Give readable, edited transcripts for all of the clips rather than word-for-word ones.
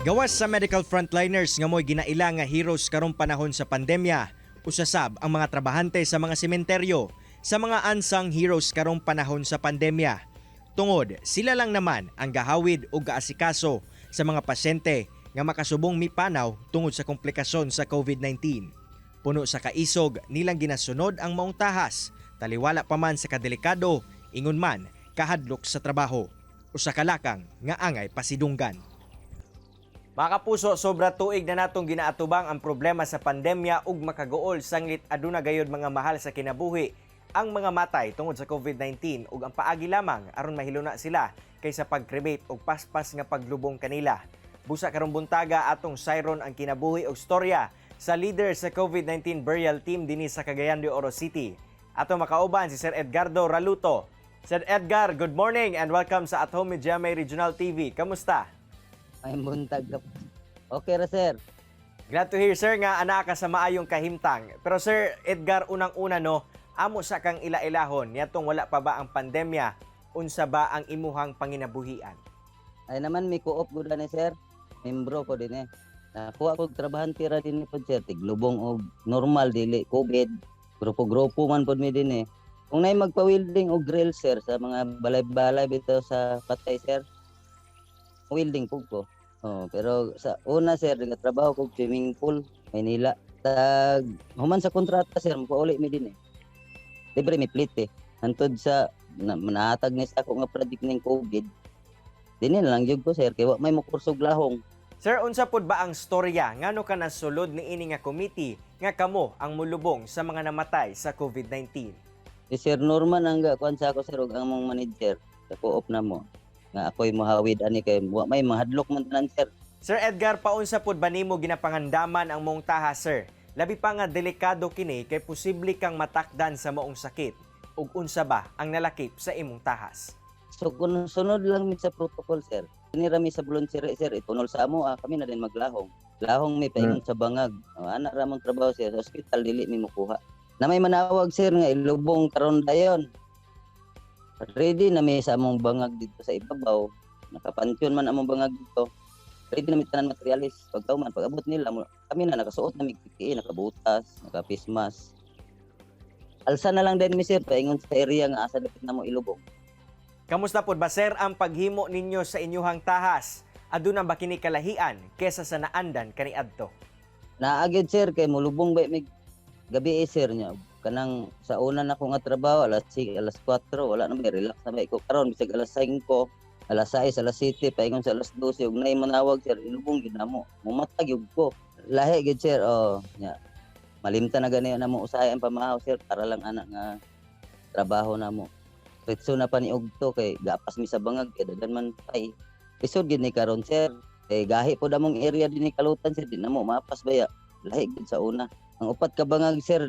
Gawas sa medical frontliners nga mo'y ginaila nga heroes karong panahon sa pandemya, usasab ang mga trabahante sa mga sementeryo sa mga unsung heroes karong panahon sa pandemya. Tungod, sila lang naman ang gahawid o gaasikaso sa mga pasyente nga makasubong mipanaw tungod sa komplikasyon sa COVID-19. Puno sa kaisog nilang ginasunod ang maong tahas, taliwala pa man sa kadelikado, ingon man kahadlok sa trabaho. Usa ka lakang nga angay pasidunggan. Mga kapuso, sobra tuig na natong ginaatubang ang problema sa pandemya ug makagool sanglit aduna gayud mga mahal sa kinabuhi ang mga matay tungod sa COVID-19 ug ang paagi lamang aron mahiluna sila kaysa pagkribate ug paspas nga paglubong kanila. Busa karong buntaga atong sayron ang kinabuhi ug storya sa leader sa COVID-19 burial team dinhi sa Cagayan de Oro City. Ato makauban si Sir Edgardo Raluto. Sir Edgar, good morning and welcome sa At Home with GMA Regional TV. Kamusta? Ay, buntag ka. Okay ra, sir. Glad to hear, sir, nga ana ka sa maayong kahimtang. Pero Sir Edgar, unang-una no, amo sa kang ila-ilahon, niyatong wala pa ba ang pandemya, unsa ba ang imuhang panginabuhian? Ay naman, may co-op ko ni sir. Membro ko din eh. Nakuha ko trabahante ra din po, sir. Tiglubong o normal, dili, COVID. Grupo-grupo man po mi din eh. Kung na'y magpa-welding o grill, sir, sa mga balay-balay bito sa patay, sir. Welding po ko. Oh, pero sa una, sir, nagatrabaho ko swimming pool, Maynila. Tag human sa kontrata, sir, mapauli mi din eh. Libre mi plit eh. Hantod sa naatag ni sa ako nga project ning COVID. Dini na lang jud ko, sir, kay wa may mokursog lahong. Sir, unsa pod ba ang storya ngano ka nasulod ni ini nga committee nga kamo ang mulubong sa mga namatay sa COVID-19? Si Sir Norman ang kuan sa ako, sir, ug ang mong manager sa co-op na mo. Nga ako'y mahawid ani kay wa may mahadlok man tanan, sir. Sir Edgar, paunsa pod ba nimo ginapangandaman ang mong taha, sir? Labi pa nga delikado kini kay posible kang matakdan sa maong sakit. Ug unsa ba ang nalakip sa imong tahas? So kung sunod lang mi sa protocol, sir. Tinira mi sa voluntary, sir, itunol sa amo, kami na din maglahong. Lahong mi paingon sa bangag. Ana ra mong trabaho, sir, sa hospital dili mi makuha. Na may manawag, sir, nga ilubong karon dayon. Ready na may sa among bangag dito sa ibabaw. Nakapansyon man among bangag dito. Ready na may tanan materialis. Pagkauman, pag-abot nila, kami na nakasuot na may PPE, nakabutas, nakapismas. Alsa na lang din mi, sir, paingon sa area nga asa dapat na mo ilubong. Kamusta pod ba, sir, ang paghimo ninyo sa inyuhang tahas? Aduna ba kini kalahian kesa sa naandan kaniadto? Naagid, sir, kay mulubong ba may gabi sir niya. Kanang sa una na ko nga trabaho, alas 4, wala na may relax na may ko karon bisag alas 5, alas 6, alas 7, paingon sa alas 12, ug nay manawag, sir, ilubong gid namo. Mumatag yug ko. Lahi gid, sir, nya. Malimta na gani na mo usahay ang pamahaw, sir, para lang anak nga trabaho namo. Petso na pa ni ugto kay gapas mi sa bangag kay daghan man pay. Isod gid ni karon, sir. Kay gahi po damong area din ni Kalutan, sir, di namo mapas baya. Lahi gid sa una. Ang upat ka bangag, sir,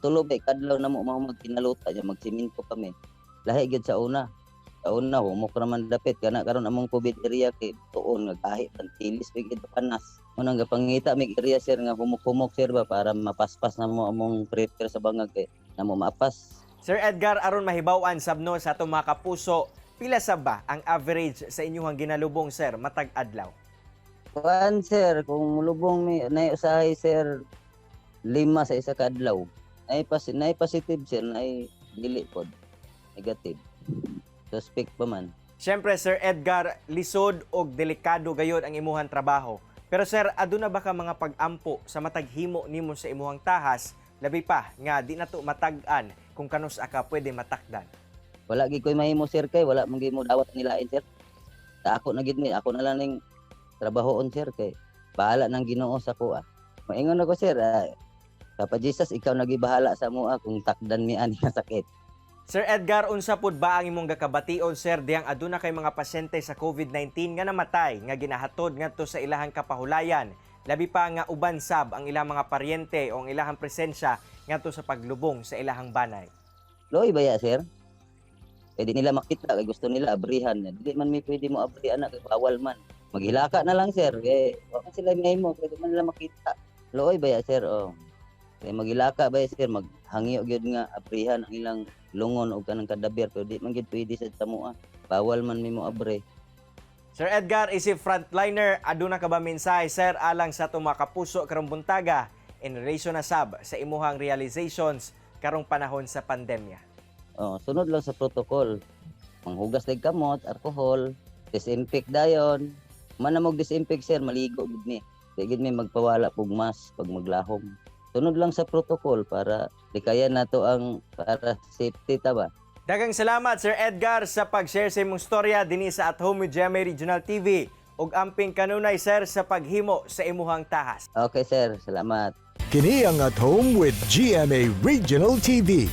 tulo bay kadlaw na mo magkinaluta nya magsiminto kami. Lahi gid sa una. Sa una humok raman dapit kana karon among COVID area kay tuon nga gahi pantilis bigid panas. Unang gapangita mig area, sir, nga humok-humok, sir, ba para mapaspas na mo among prepare sa bangag kay namo mapas. Sir Edgar, aron mahibaw-an sabno sa atong mga kapuso, pila sa ba ang average sa inyuhang ginalubong, sir, matag adlaw? Kuan, sir, kung mulubong mi nay usahay, sir, 5 sa isa ka adlaw. Nay positive, sir, nay dili pod negative. Suspect pa man. Siyempre, Sir Edgar, lisod o delikado gayod ang imuhang trabaho. Pero sir, aduna ba ka mga pag-ampo sa mataghimo nimo sa imuhang tahas, labi pa nga di na to matag-an kung kanus aka pwede matakdan? Wala gid koy mahimo, sir, kay wala man gid mo dawat nilain, sir. Sa ako na gid ni, ako na lang ning trabahoon, sir, kay bahala nang Ginoo sa ko. Moingon ako, sir, Papa Jesus, ikaw nagibahala sa mua kung takdan mi ani nga sakit. Sir Edgar, unsa pod ba ang imong gakabation, sir, diyang aduna kay mga pasyente sa COVID-19 nga namatay nga ginahatod ngadto sa ilahang kapahulayan, labi pa nga uban sab ang ilang mga paryente o ang ilahang presensya ngadto sa paglubong sa ilahang banay? Loy baya, sir? Pwede nila makita kay gusto nila abrihan. Dili man mi pwede mo abrihan na kay bawal man. Maghilaka na lang, sir. Kay wa man sila mahimo, pwede man nila makita. Loy baya, sir? Kay magilaka ba, sir, maghangyo gyud nga abrihan ang ilang lungon o kanang kadaber, pero di man gyud pwede sa tamua. Bawal man mi mo abre. Sir Edgar, isip frontliner, aduna ka ba mensahe sir alang sa tumakapuso karong buntaga in relation na sab sa imuhang realizations karong panahon sa pandemya? Sunod lang sa protocol. Manghugas ng kamot, alcohol, disinfect dayon. Manamog disinfect sir, maligo gid mi. Di gid mi magpawala pug mask pag maglahom. Sunod lang sa protocol para likayan nato ang para safety ta ba. Daghang salamat Sir Edgar sa pag-share sa imong storya dinhi sa At Home with GMA Regional TV ug amping kanunay sir sa paghimo sa imuhang tahas. Okay sir, salamat. Kini ang At Home with GMA Regional TV.